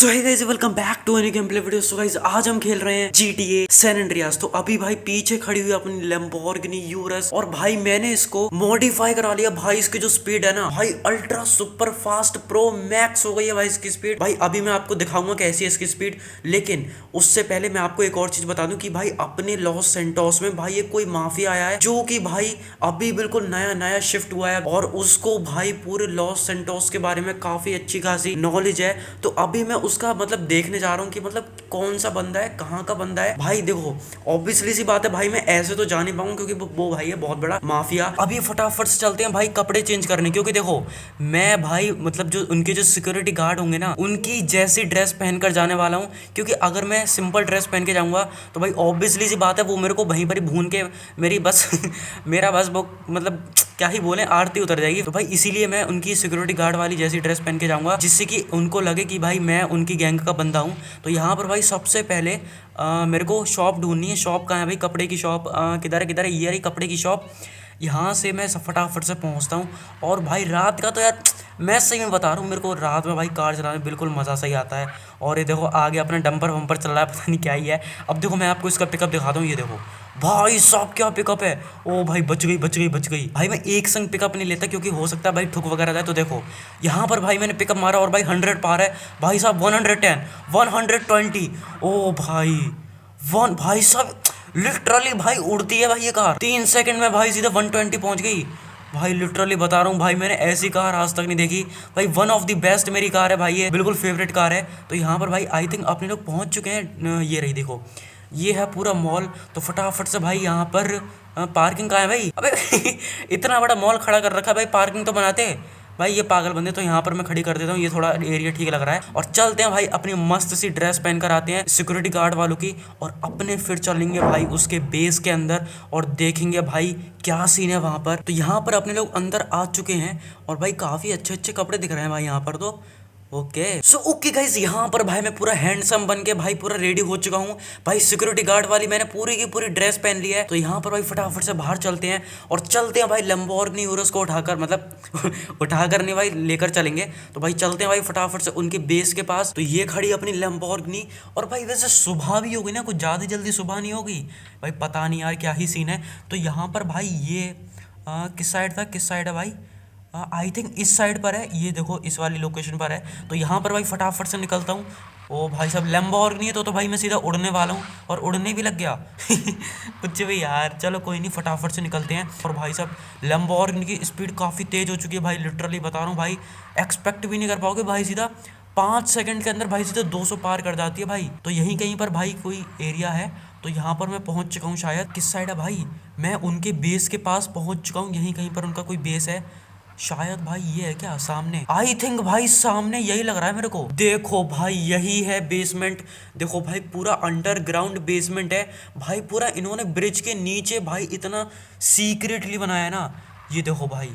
So hey guys welcome back to any game play video. So guys आज हम खेल रहे हैं GTA सैन एंड्रियास। तो अभी भाई पीछे खड़ी हुई अपनी लैम्बोर्गिनी यूरस और भाई मैंने इसको मॉडिफाई करा लिया। भाई इसकी जो स्पीड है ना भाई ultra super fast pro max हो गई है भाई इसकी स्पीड। भाई अभी मैं आपको दिखाऊंगा कैसी है इसकी स्पीड, लेकिन उससे पहले मैं आपको एक और चीज बता दूं कि भाई अपने लॉस सेंटोस में भाई ये कोई माफिया आया है जो कि भाई अभी बिल्कुल नया नया शिफ्ट हुआ है और उसको भाई पूरे लॉस सेंटोस के बारे में काफी अच्छी खासी नॉलेज है। तो अभी मैं उसका मतलब देखने जा रहा हूँ कि मतलब कौन सा बंदा है, कहाँ का बंदा है। भाई देखो ऑब्वियसली सी बात है भाई मैं ऐसे तो जा नहीं पाऊंगा क्योंकि वो भाई है बहुत बड़ा माफिया। अभी फटाफट से चलते हैं भाई कपड़े चेंज करने, क्योंकि देखो मैं भाई मतलब जो उनके जो सिक्योरिटी गार्ड होंगे ना उनकी जैसी ड्रेस पहनकर जाने वाला हूँ। क्योंकि अगर मैं सिंपल ड्रेस पहन के जाऊंगा तो भाई ऑब्वियसली सी बात है वो मेरे को वहीं पर ही भून के मेरी बस मेरा बस वो मतलब क्या ही बोले आरती उतर जाएगी। तो भाई इसीलिए मैं उनकी सिक्योरिटी गार्ड वाली जैसी ड्रेस पहन के जाऊंगा जिससे कि उनको लगे कि भाई मैं उनकी गैंग का बंदा हूँ। तो यहाँ पर भाई सबसे पहले मेरे को शॉप ढूंढनी है। शॉप कहाँ है भाई? कपड़े की शॉप किधर है? किधर है? ये रही कपड़े की शॉप। यहाँ से मैं फटाफट से पहुँचता हूँ। और भाई रात का तो यार मैं सही में बता रहा हूँ मेरे को रात में भाई कार चलाने में बिल्कुल मज़ा सही आता है। और ये देखो आगे अपना डंपर वंपर चल रहा है, पता नहीं क्या ही है। अब देखो मैं आपको इसका पिकअप दिखाता हूँ। ये देखो भाई साहब क्या पिकअप है। ओ भाई बच गई बच गई बच गई। भाई मैं एक संग पिकअप नहीं लेता क्योंकि हो सकता है भाई ठुक वगैरह जाए। तो देखो यहाँ पर भाई मैंने पिकअप मारा और भाई 100 पार है भाई साहब। 110 120 ओ भाई वन भाई साहब लिटरली भाई उड़ती है भाई ये कार। 3 सेकंड में भाई सीधा 120 पहुंच गई। भाई लिटरली बता रहा हूँ भाई मैंने ऐसी कार आज तक नहीं देखी भाई। वन ऑफ द बेस्ट मेरी कार है भाई, ये बिल्कुल फेवरेट कार है। तो यहाँ पर भाई आई थिंक अपने लोग पहुँच चुके हैं। ये रही देखो ये है पूरा मॉल। तो फटाफट से भाई यहाँ पर पार्किंग कहाँ है भाई? अबे इतना बड़ा मॉल खड़ा कर रखा है भाई, पार्किंग तो बनाते भाई ये पागल बंदे। तो यहाँ पर मैं खड़ी कर देता हूँ, ये थोड़ा एरिया ठीक लग रहा है। और चलते हैं भाई अपनी मस्त सी ड्रेस पहन कर आते हैं सिक्योरिटी गार्ड वालों की और अपने फिर चलेंगे भाई उसके बेस के अंदर और देखेंगे भाई क्या सीन है वहाँ पर। तो यहाँ पर अपने लोग अंदर आ चुके हैं और भाई काफ़ी अच्छे अच्छे कपड़े दिख रहे हैं भाई यहाँ पर। तो ओके गाइस यहाँ पर भाई मैं पूरा हैंडसम बन के भाई पूरा रेडी हो चुका हूँ भाई। सिक्योरिटी गार्ड वाली मैंने पूरी की पूरी ड्रेस पहन ली है। तो यहाँ पर भाई फटाफट से बाहर चलते हैं और चलते हैं भाई लैम्बोर्गिनी यूरस को उठाकर, मतलब उठाकर नहीं भाई लेकर चलेंगे। तो भाई चलते हैं भाई फटाफट से उनके बेस के पास। तो ये खड़ी अपनी लैम्बोर्गिनी और भाई वैसे सुबह भी होगी ना, कुछ ज़्यादा जल्दी सुबह नहीं होगी भाई, पता नहीं यार क्या ही सीन है। तो यहाँ पर भाई ये किस साइड था, किस साइड है भाई? आई थिंक इस साइड पर है, ये देखो इस वाली लोकेशन पर है। तो यहाँ पर भाई फटाफट से निकलता हूँ। ओ भाई साहब लैम्बोर्गिनी है तो भाई मैं सीधा उड़ने वाला हूँ और उड़ने भी लग गया कुछ भी यार, चलो कोई नहीं फटाफट से निकलते हैं। और भाई साहब लैम्बोर्गिनी की स्पीड काफ़ी तेज़ हो चुकी है भाई, लिटरली बता रहा हूँ भाई एक्सपेक्ट भी नहीं कर पाओगे भाई। सीधा 5 सेकंड के अंदर भाई सीधा 200 पार कर जाती है भाई। तो यहीं कहीं पर भाई कोई एरिया है। तो यहाँ पर मैं पहुँच चुका हूँ शायद। किस साइड है भाई? मैं उनके बेस के पास पहुँच चुका हूँ, यहीं कहीं पर उनका कोई बेस है शायद। भाई ये है क्या सामने? आई थिंक भाई सामने यही लग रहा है मेरे को। देखो भाई यही है बेसमेंट। देखो भाई पूरा अंडरग्राउंड बेसमेंट है भाई, पूरा इन्होंने ब्रिज के नीचे भाई इतना सीक्रेटली बनाया है ना। ये देखो भाई,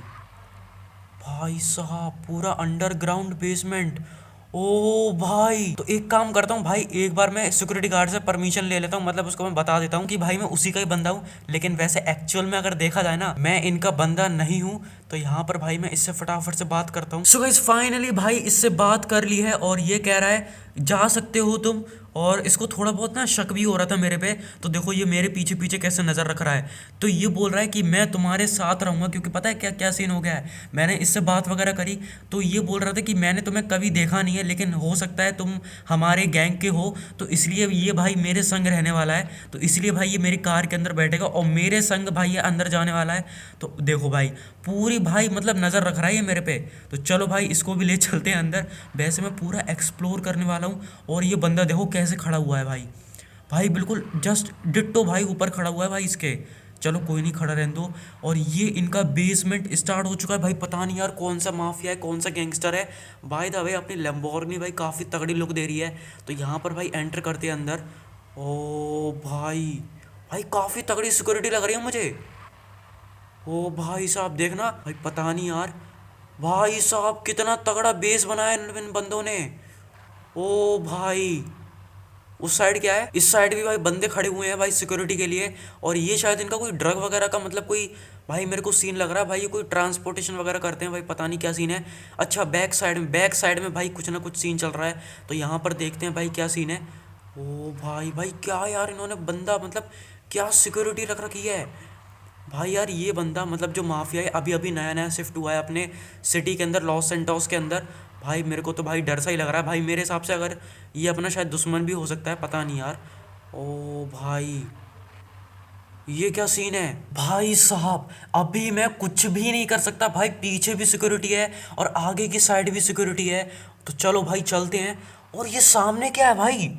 भाई साहब पूरा अंडरग्राउंड बेसमेंट। ओ भाई तो एक काम करता हूँ भाई, एक बार मैं सिक्योरिटी गार्ड से परमिशन ले लेता हूँ, मतलब उसको मैं बता देता हूँ कि भाई मैं उसी का ही बंदा हूँ। लेकिन वैसे एक्चुअल में अगर देखा जाए ना मैं इनका बंदा नहीं हूँ। तो यहाँ पर भाई मैं इससे फटाफट से बात करता हूँ। सो गाइस फाइनली भाई इससे बात कर ली है और ये कह रहा है जा सकते हो तुम। और इसको थोड़ा बहुत ना शक भी हो रहा था मेरे पे। तो देखो ये मेरे पीछे पीछे कैसे नज़र रख रहा है। तो ये बोल रहा है कि मैं तुम्हारे साथ रहूँगा, क्योंकि पता है क्या क्या सीन हो गया है। मैंने इससे बात वगैरह करी तो ये बोल रहा था कि मैंने तुम्हें कभी देखा नहीं है लेकिन हो सकता है तुम हमारे गैंग के हो, तो इसलिए ये भाई मेरे संग रहने वाला है। तो इसलिए भाई ये मेरी कार के अंदर बैठेगा और मेरे संग भाई ये अंदर जाने वाला है। तो देखो भाई पूरी भाई मतलब नज़र रख रहा है ये मेरे पे। तो चलो भाई इसको भी ले चलते हैं अंदर। वैसे मैं पूरा एक्सप्लोर करने वाला हूँ। और ये बंदा देखो कैसे खड़ा हुआ है भाई, भाई बिल्कुल जस्ट डिट्टो भाई ऊपर खड़ा हुआ है भाई इसके। चलो कोई नहीं खड़ा रहने दो। और ये इनका बेसमेंट स्टार्ट हो चुका है भाई, पता नहीं यार कौन सा माफिया है कौन सा गैंगस्टर है। बाय द वे अपनी लैम्बोर्गिनी भाई काफ़ी तगड़ी लुक दे रही है। तो यहाँ पर भाई एंटर करते हैं अंदर। ओ भाई भाई काफ़ी तगड़ी सिक्योरिटी लग रही है मुझे। ओ भाई साहब देखना भाई, पता नहीं यार भाई साहब कितना तगड़ा बेस बनाया इन बंदों ने। ओ भाई उस साइड क्या है, इस साइड भी भाई बंदे खड़े हुए हैं भाई सिक्योरिटी के लिए। और ये शायद इनका कोई ड्रग वगैरह का मतलब कोई भाई मेरे को सीन लग रहा है भाई, ये कोई ट्रांसपोर्टेशन वगैरह करते हैं भाई, पता नहीं क्या सीन है। अच्छा बैक साइड में भाई कुछ ना कुछ सीन चल रहा है, तो यहाँ पर देखते हैं भाई क्या सीन है। ओ भाई भाई क्या यार इन्होंने बंदा मतलब क्या सिक्योरिटी रख रखी है भाई। यार ये बंदा मतलब जो माफिया है अभी अभी नया नया शिफ्ट हुआ है अपने सिटी के अंदर, लॉस सेंटोस के अंदर। भाई मेरे को तो भाई डर सा ही लग रहा है भाई, मेरे हिसाब से अगर ये अपना शायद दुश्मन भी हो सकता है, पता नहीं यार। ओ भाई ये क्या सीन है भाई साहब, अभी मैं कुछ भी नहीं कर सकता भाई, पीछे भी सिक्योरिटी है और आगे की साइड भी सिक्योरिटी है। तो चलो भाई चलते हैं। और ये सामने क्या है भाई,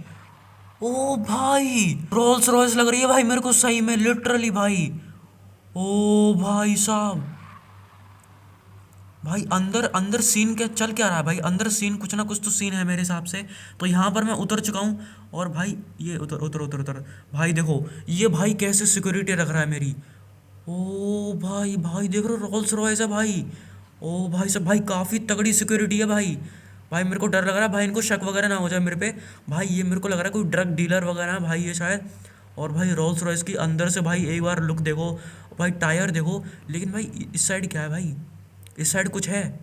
ओ भाई रोल्स रॉयस लग रही है भाई मेरे को सही में, लिटरली भाई। ओ भाई साहब, भाई अंदर अंदर सीन क्या रहा है भाई, अंदर सीन कुछ ना कुछ तो सीन है मेरे हिसाब से। तो यहाँ पर मैं उतर चुका हूँ और भाई ये उतर उतर उतर उतर भाई देखो ये भाई कैसे सिक्योरिटी रख रहा है मेरी। ओ भाई भाई देख रहे हो रोल्स रॉयस है भाई। ओ भाई साहब भाई काफ़ी तगड़ी सिक्योरिटी है भाई। भाई मेरे को डर लग रहा है भाई, इनको शक वगैरह ना हो जाए मेरे पे। भाई ये मेरे को लग रहा है कोई ड्रग डीलर वगैरह है भाई ये शायद। और भाई रोल्स रॉयस की अंदर से भाई एक बार लुक देखो भाई, टायर देखो। लेकिन भाई इस साइड क्या है भाई, इस साइड कुछ है,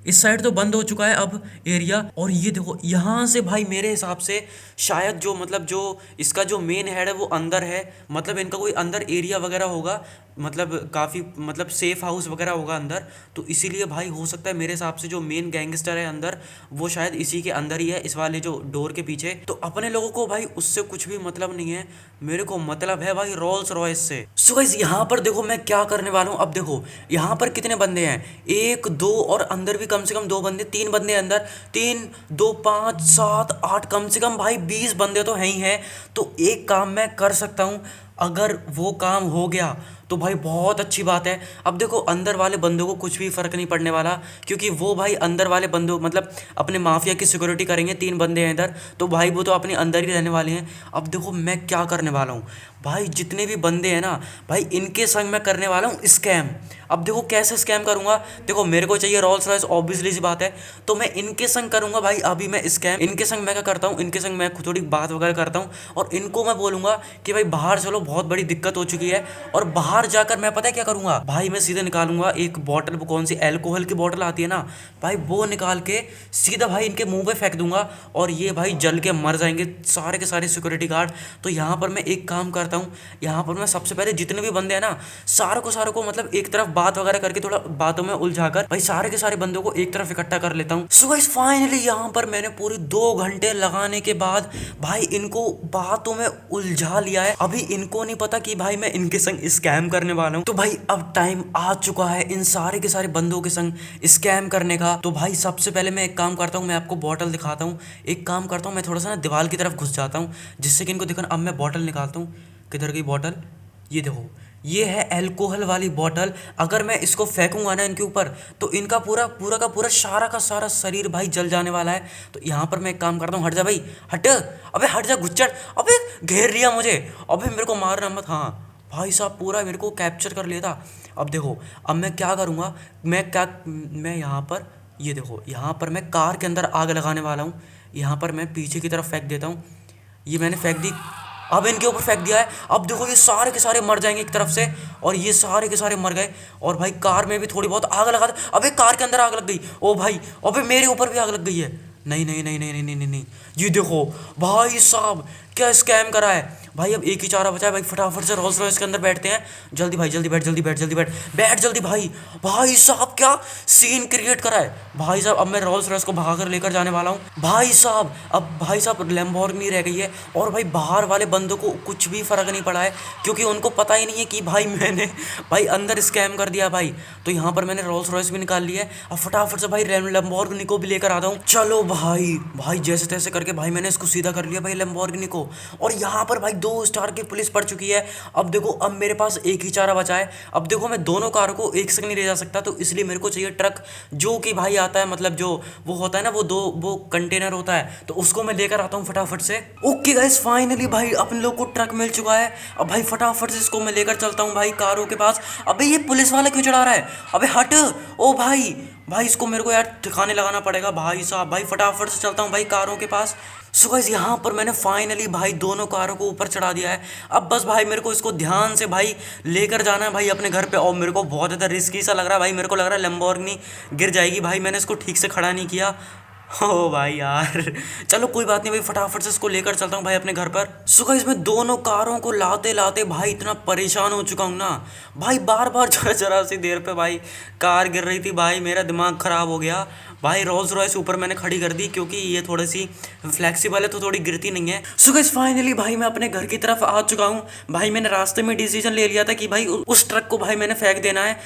इस साइड तो बंद हो चुका है अब एरिया। और ये देखो यहाँ से भाई मेरे हिसाब से शायद जो मतलब जो इसका जो मेन हेड है वो अंदर है, मतलब इनका कोई अंदर एरिया वगैरह होगा, मतलब काफ़ी मतलब सेफ हाउस वगैरह होगा अंदर। तो इसीलिए भाई हो सकता है मेरे हिसाब से जो मेन गैंगस्टर है अंदर वो शायद इसी के अंदर ही है, इस वाले जो डोर के पीछे। तो अपने लोगों को भाई उससे कुछ भी मतलब नहीं है, मेरे को मतलब है भाई रोल्स रॉयस से। सो गाइस यहाँ पर देखो मैं क्या करने वाला हूँ। अब देखो यहाँ पर कितने बंदे हैं, एक दो और अंदर भी कम से कम दो बंदे, तीन बंदे अंदर, तीन दो पाँच सात आठ, कम से कम भाई 20 बंदे तो हैं ही हैं। तो एक काम मैं कर सकता हूँ, अगर वो काम हो गया तो भाई बहुत अच्छी बात है। अब देखो अंदर वाले बंदों को कुछ भी फ़र्क नहीं पड़ने वाला, क्योंकि वो भाई अंदर वाले बंदों मतलब अपने माफिया की सिक्योरिटी करेंगे, तीन बंदे हैं इधर, तो भाई वो तो अपने अंदर ही रहने वाले हैं। अब देखो मैं क्या करने वाला हूँ भाई, जितने भी बंदे हैं ना भाई इनके संग मैं करने वाला हूँ स्कैम। अब देखो कैसे स्कैम करूंगा, देखो मेरे को चाहिए रोल्स रॉयस, ऑब्वियसली सी बात है, तो मैं इनके संग करूंगा भाई अभी मैं स्कैम। इनके संग मैं क्या करता हूँ, इनके संग मैं थोड़ी बात वगैरह करता हूँ और इनको मैं बोलूंगा कि भाई बाहर चलो, बहुत बड़ी दिक्कत हो चुकी है। और बाहर जाकर मैं पता है क्या करूंगा भाई, मैं सीधे निकालूंगा एक बॉटल, वो कौन सी एल्कोहल की बॉटल आती है ना भाई, वो निकाल के सीधा भाई इनके मुंह पे फेंक दूंगा और ये भाई जल के मर जाएंगे सारे के सारे सिक्योरिटी गार्ड। तो यहाँ पर मैं एक काम करता हूँ, यहाँ पर मैं सबसे पहले जितने भी बंदे हैं ना सारे को मतलब एक तरफ बात वगैरह करके थोड़ा बातों में उलझाकर भाई सारे के सारे बंदों को एक तरफ इकट्ठा कर लेता हूँ। सो गाइस फाइनली यहाँ पर मैंने पूरे 2 घंटे लगाने के बाद भाई इनको बातों में उलझा लिया है। अभी इनको नहीं पता कि भाई मैं इनके संग स्कैम करने वाला हूँ। तो भाई अब टाइम आ चुका है इन सारे के सारे बंदों के संग स्कैम करने का। तो भाई सबसे पहले मैं एक काम करता हूँ, मैं आपको बॉटल दिखाता हूँ। एक काम करता हूँ, मैं थोड़ा सा ना दीवार की तरफ घुस जाता हूँ जिससे कि इनको दिखा। अब मैं बॉटल निकालता हूँ, किधर गई बॉटल, ये देखो ये है अल्कोहल वाली बॉटल। अगर मैं इसको फेंकूंगा ना इनके ऊपर तो इनका पूरा का पूरा सारा का सारा शरीर भाई जल जाने वाला है। तो यहाँ पर मैं एक काम करता हूँ, हट जा भाई हट, अबे हट जा गुच्चड़, अबे घेर लिया मुझे, अबे मेरे को मारना मत। हाँ भाई साहब पूरा मेरे को कैप्चर कर लिया था। अब देखो अब मैं क्या करूँगा, मैं यहाँ पर ये देखो यहाँ पर मैं कार के अंदर आग लगाने वाला हूँ। यहाँ पर मैं पीछे की तरफ फेंक देता हूँ, ये मैंने फेंक दी, अब इनके ऊपर फेंक दिया है। अब देखो ये सारे के सारे मर जाएंगे एक तरफ से, और ये सारे के सारे मर गए। और भाई कार में भी थोड़ी बहुत आग लगा दे, अबे कार के अंदर आग लग गई, ओ भाई अबे मेरे ऊपर भी आग लग गई है। नहीं नहीं नहीं नहीं नहीं नहीं नहीं नहीं, ये देखो भाई साहब क्या स्कैम करा है भाई। अब एक ही चारा बचा है भाई, फटाफट से रोल्स रॉयस के अंदर बैठते हैं। जल्दी भाई जल्दी बैठ जल्दी बैठ जल्दी बैठ बैठ जल्दी भाई। भाई साहब क्या सीन क्रिएट करा है भाई साहब। अब मैं रोल्स रॉयस को भगा कर लेकर जाने वाला हूँ भाई साहब। अब भाई साहब लैम्बोर्गिनी रह गई है और भाई बाहर वाले बंदों को कुछ भी फर्क नहीं पड़ा है, क्योंकि उनको पता ही नहीं है कि भाई मैंने भाई अंदर स्कैम कर दिया भाई। तो यहाँ पर मैंने रोल्स रॉयस भी निकाल लिया है। अब फटाफट से भाई लैम्बोर्गिनी को भी लेकर आता हूँ। चलो भाई भाई जैसे तैसे करके भाई मैंने इसको सीधा कर लिया भाई लैम्बोर्गिनी को। और यहाँ पर भाई 2 स्टार की पुलिस पड़ चुकी है। अब देखो अब मेरे पास एक ही चारा बचा है। अब देखो मैं दोनों कार को एक संग नहीं ले जा सकता, तो इसलिए मेरे को चाहिए ट्रक जो कि भाई आता है, मतलब जो वो होता है ना वो कंटेनर होता है, तो उसको मैं लेकर आता हूँ फटाफट से। ओके गाइस फाइनली भाई अपन लोग को ट्रक मिल चुका है। अब भाई फटाफट से इसको मैं लेकर चलता हूँ भाई कारों के पास। अबे ये पुलिस वाला क्यों चढ़ा रहा है, अबे हट, ओ भाई भाई इसको मेरे को यार ठिकाने लगाना पड़ेगा भाई साहब। भाई फटाफट से चलता हूँ भाई कारों के पास। सो गाइस यहाँ पर मैंने फाइनली भाई दोनों कारों को ऊपर चढ़ा दिया है। अब बस भाई मेरे को इसको ध्यान से भाई लेकर जाना है भाई अपने घर पे। और मेरे को बहुत ज़्यादा रिस्की सा लग रहा है भाई, मेरे को लग रहा है लैम्बोर्गिनी गिर जाएगी भाई, मैंने इसको ठीक से खड़ा नहीं किया। ओ भाई यार, चलो कोई बात नहीं भाई, फटाफट से इसको लेकर चलता हूँ भाई अपने घर पर। सो गाइस मैं दोनों कारों को लाते लाते भाई इतना परेशान हो चुका हूँ ना भाई, बार बार जरा जरा सी देर पे भाई कार गिर रही थी भाई, मेरा दिमाग खराब हो गया भाई। रोल्स रॉयस ऊपर मैंने खड़ी कर दी क्योंकि ये थोड़ी सी फ्लेक्सिबल है तो थोड़ी गिरती नहीं है। सो गाइस फाइनली भाई मैं अपने घर की तरफ आ चुका हूँ भाई। मैंने रास्ते में डिसीजन ले लिया था कि भाई उस ट्रक को भाई मैंने फेंक देना है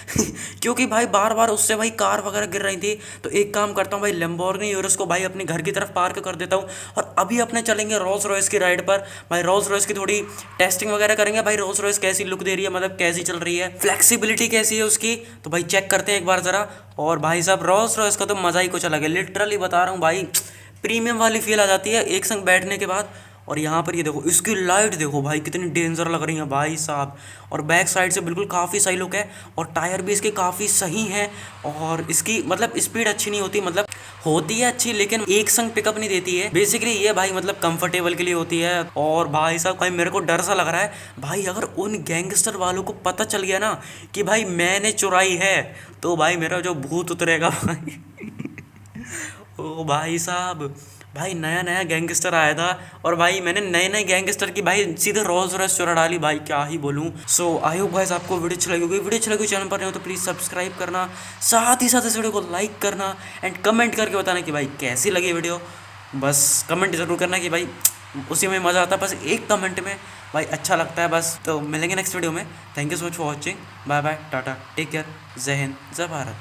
क्योंकि भाई बार बार उससे भाई कार वगैरह गिर रही थी। तो एक काम करता हूँ भाई, लैम्बोर्गिनी यूरस को भाई अपने घर की तरफ पार्क कर देता हूँ और अभी अपने चलेंगे रोल्स रॉयस की राइड पर। भाई रोल्स रॉयस की थोड़ी टेस्टिंग वगैरह करेंगे भाई, रोल्स रॉयस कैसी लुक दे रही है, मतलब कैसी चल रही है, फ्लेक्सिबिलिटी कैसी है उसकी, तो भाई चेक करते हैं एक बार ज़रा। और भाई साहब रोल्स रॉयस का तो मज़ा ही कुछ अलग है, लिटरली बता रहा हूँ भाई, प्रीमियम वाली फील आ जाती है एक संग बैठने के बाद। और यहाँ पर ये देखो इसकी लाइट देखो भाई कितनी डेंजर लग रही है भाई साहब। और बैक साइड से बिल्कुल काफ़ी सही लुक है और टायर भी इसके काफ़ी सही हैं। और इसकी मतलब स्पीड अच्छी नहीं होती, मतलब होती है अच्छी लेकिन एक संग पिकअप नहीं देती है। बेसिकली ये भाई मतलब कंफर्टेबल के लिए होती है। और भाई साहब भाई मेरे को डर सा लग रहा है भाई, अगर उन गैंगस्टर वालों को पता चल गया ना कि भाई मैंने चुराई है तो भाई मेरा जो भूत उतरेगा भाई ओ भाई साहब, भाई नया नया गैंगस्टर आया था और भाई मैंने नए नए गैंगस्टर की भाई सीधे रोल्स रॉयस चुरा डाली भाई, क्या ही बोलूँ। सो आई होप गाइस आपको वीडियो अच्छी लगी होगी। वीडियो अच्छी लगी चैनल पर नहीं हो तो प्लीज़ सब्सक्राइब करना, साथ ही साथ इस वीडियो को लाइक करना एंड कमेंट करके बताना कि भाई कैसी लगी वीडियो। बस कमेंट ज़रूर करना कि भाई उसी में मज़ा आता है, बस एक कमेंट में भाई अच्छा लगता है बस। तो मिलेंगे नेक्स्ट वीडियो में। Thank you so much for watching, bye bye, tata, take care, जय हिंद, जय भारत।